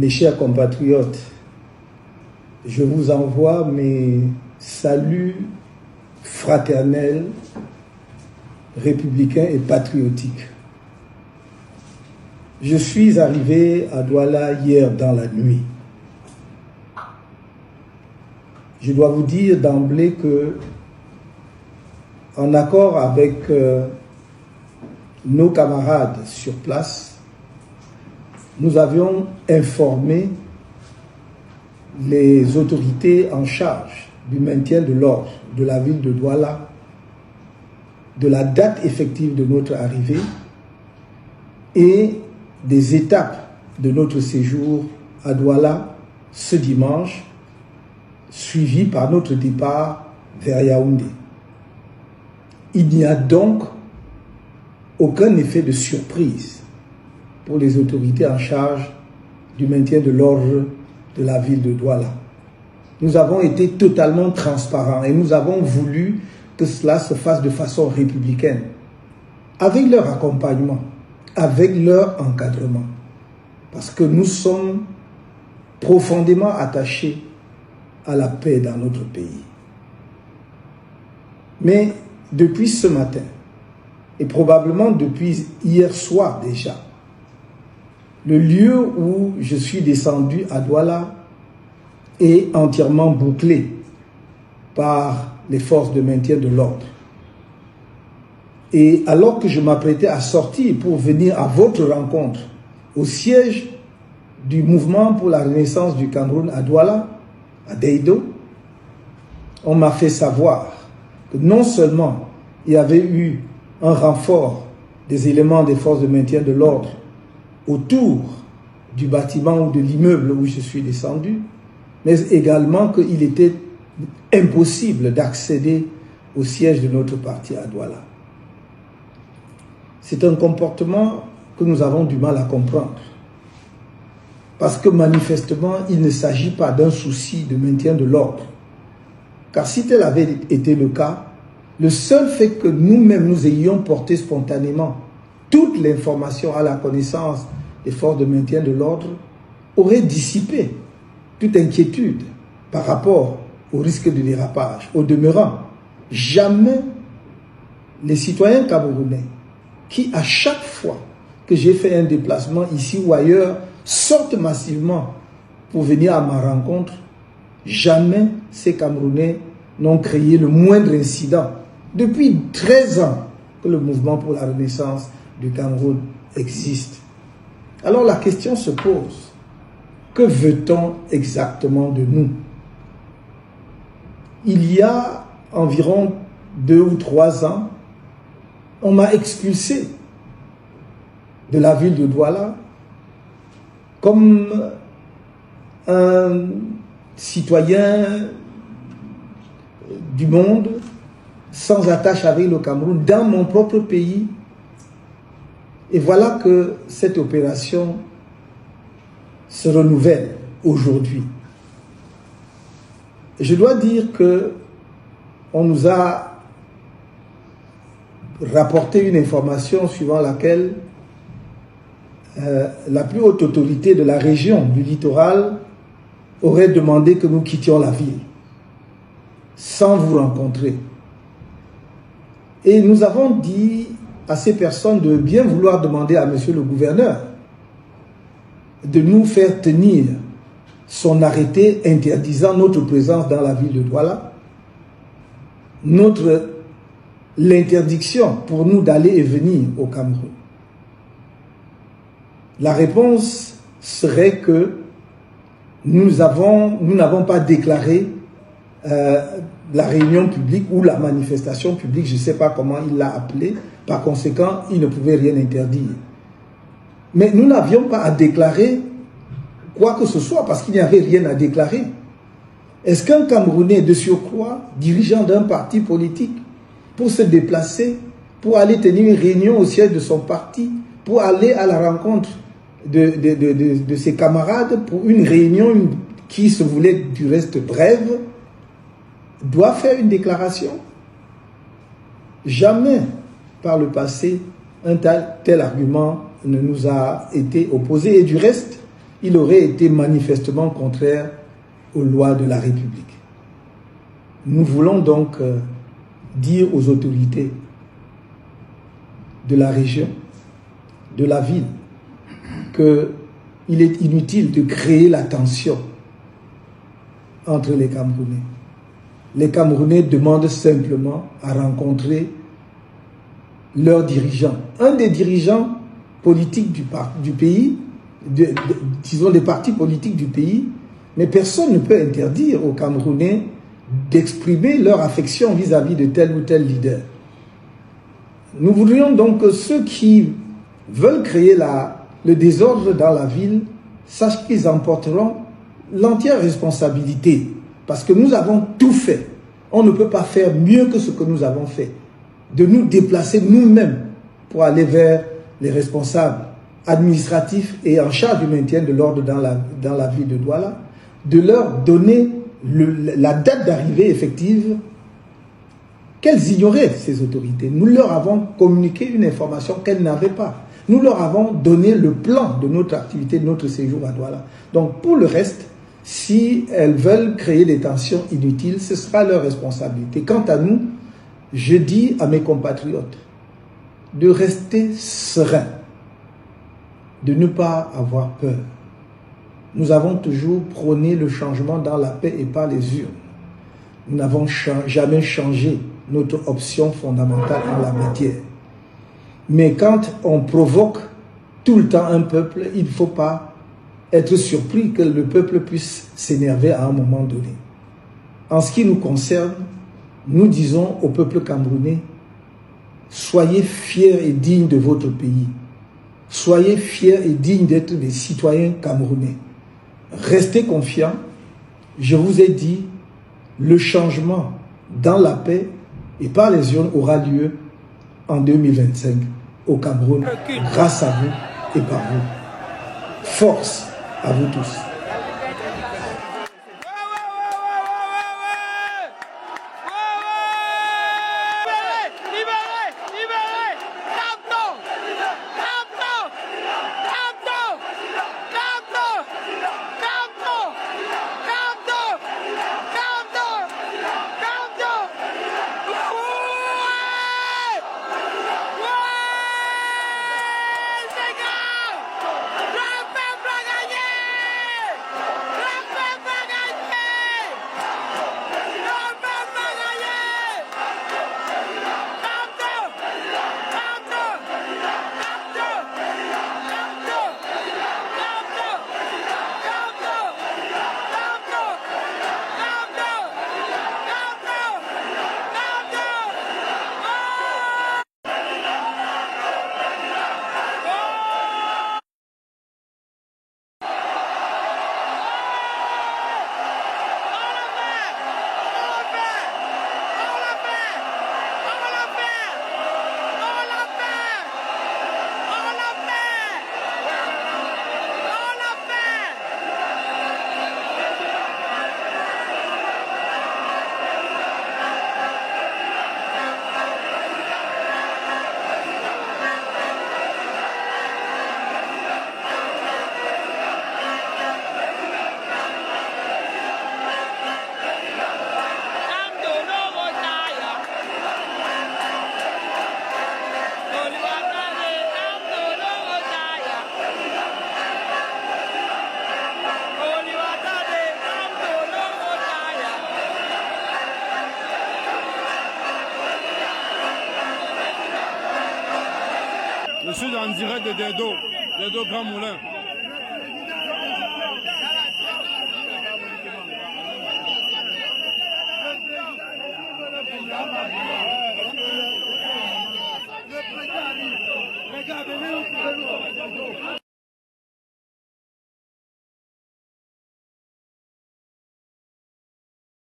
Mes chers compatriotes, je vous envoie mes saluts fraternels, républicains et patriotiques. Je suis arrivé à Douala hier dans la nuit. Je dois vous dire d'emblée que, en accord avec nos camarades sur place, nous avions informé les autorités en charge du maintien de l'ordre de la ville de Douala de la date effective de notre arrivée et des étapes de notre séjour à Douala ce dimanche, suivi par notre départ vers Yaoundé. Il n'y a donc aucun effet de surprise pour les autorités en charge du maintien de l'ordre de la ville de Douala. Nous avons été totalement transparents et nous avons voulu que cela se fasse de façon républicaine, avec leur accompagnement, avec leur encadrement, parce que nous sommes profondément attachés à la paix dans notre pays. Mais depuis ce matin, et probablement depuis hier soir déjà, le lieu où je suis descendu à Douala est entièrement bouclé par les forces de maintien de l'ordre. Et alors que je m'apprêtais à sortir pour venir à votre rencontre au siège du mouvement pour la renaissance du Cameroun à Douala, à Deido, on m'a fait savoir que non seulement il y avait eu un renfort des éléments des forces de maintien de l'ordre autour du bâtiment ou de l'immeuble où je suis descendu, mais également qu'il était impossible d'accéder au siège de notre parti à Douala. C'est un comportement que nous avons du mal à comprendre. Parce que manifestement, il ne s'agit pas d'un souci de maintien de l'ordre. Car si tel avait été le cas, le seul fait que nous-mêmes nous ayons porté spontanément toute l'information à la connaissance des forces de maintien de l'ordre aurait dissipé toute inquiétude par rapport au risque de dérapage. Au demeurant, jamais les citoyens camerounais qui, à chaque fois que j'ai fait un déplacement ici ou ailleurs, sortent massivement pour venir à ma rencontre, jamais ces Camerounais n'ont créé le moindre incident. Depuis 13 ans que le mouvement pour la renaissance du Cameroun existe. Alors la question se pose, que veut-on exactement de nous? Il y a environ 2 ou 3 ans, on m'a expulsé de la ville de Douala comme un citoyen du monde sans attache avec le Cameroun dans mon propre pays. Et voilà que cette opération se renouvelle aujourd'hui. Je dois dire que on nous a rapporté une information suivant laquelle la plus haute autorité de la région du littoral aurait demandé que nous quittions la ville sans vous rencontrer. Et nous avons dit à ces personnes de bien vouloir demander à monsieur le gouverneur de nous faire tenir son arrêté interdisant notre présence dans la ville de Douala, l'interdiction pour nous d'aller et venir au Cameroun. La réponse serait que nous n'avons pas déclaré la réunion publique ou la manifestation publique, je ne sais pas comment il l'a appelé, par conséquent, il ne pouvait rien interdire. Mais nous n'avions pas à déclarer quoi que ce soit, parce qu'il n'y avait rien à déclarer. Est-ce qu'un Camerounais de surcroît, dirigeant d'un parti politique, pour se déplacer, pour aller tenir une réunion au siège de son parti, pour aller à la rencontre de ses camarades, pour une réunion qui se voulait du reste brève, doit faire une déclaration? Jamais par le passé un tel argument ne nous a été opposé. Et du reste, il aurait été manifestement contraire aux lois de la République. Nous voulons donc dire aux autorités de la région, de la ville, qu'il est inutile de créer la tension entre les Camerounais. Les Camerounais demandent simplement à rencontrer leurs dirigeants. Un des dirigeants politiques du pays, disons des partis politiques du pays, mais personne ne peut interdire aux Camerounais d'exprimer leur affection vis-à-vis de tel ou tel leader. Nous voudrions donc que ceux qui veulent créer le désordre dans la ville sachent qu'ils emporteront l'entière responsabilité, parce que nous avons tout fait. On ne peut pas faire mieux que ce que nous avons fait, de nous déplacer nous-mêmes pour aller vers les responsables administratifs et en charge du maintien de l'ordre dans la ville de Douala, de leur donner la date d'arrivée effective qu'elles ignoraient, ces autorités. Nous leur avons communiqué une information qu'elles n'avaient pas. Nous leur avons donné le plan de notre activité, de notre séjour à Douala. Donc pour le reste, si elles veulent créer des tensions inutiles, ce sera leur responsabilité. Quant à nous, je dis à mes compatriotes de rester sereins, de ne pas avoir peur. Nous avons toujours prôné le changement dans la paix et par les urnes. Nous n'avons jamais changé notre option fondamentale en la matière. Mais quand on provoque tout le temps un peuple, il ne faut pas être surpris que le peuple puisse s'énerver à un moment donné. En ce qui nous concerne, nous disons au peuple camerounais, soyez fiers et dignes de votre pays. Soyez fiers et dignes d'être des citoyens camerounais. Restez confiants. Je vous ai dit, le changement dans la paix et par les urnes aura lieu en 2025 au Cameroun, grâce à vous et par vous. Force à vous tous. Je suis en direct de Dedo Grand Moulin.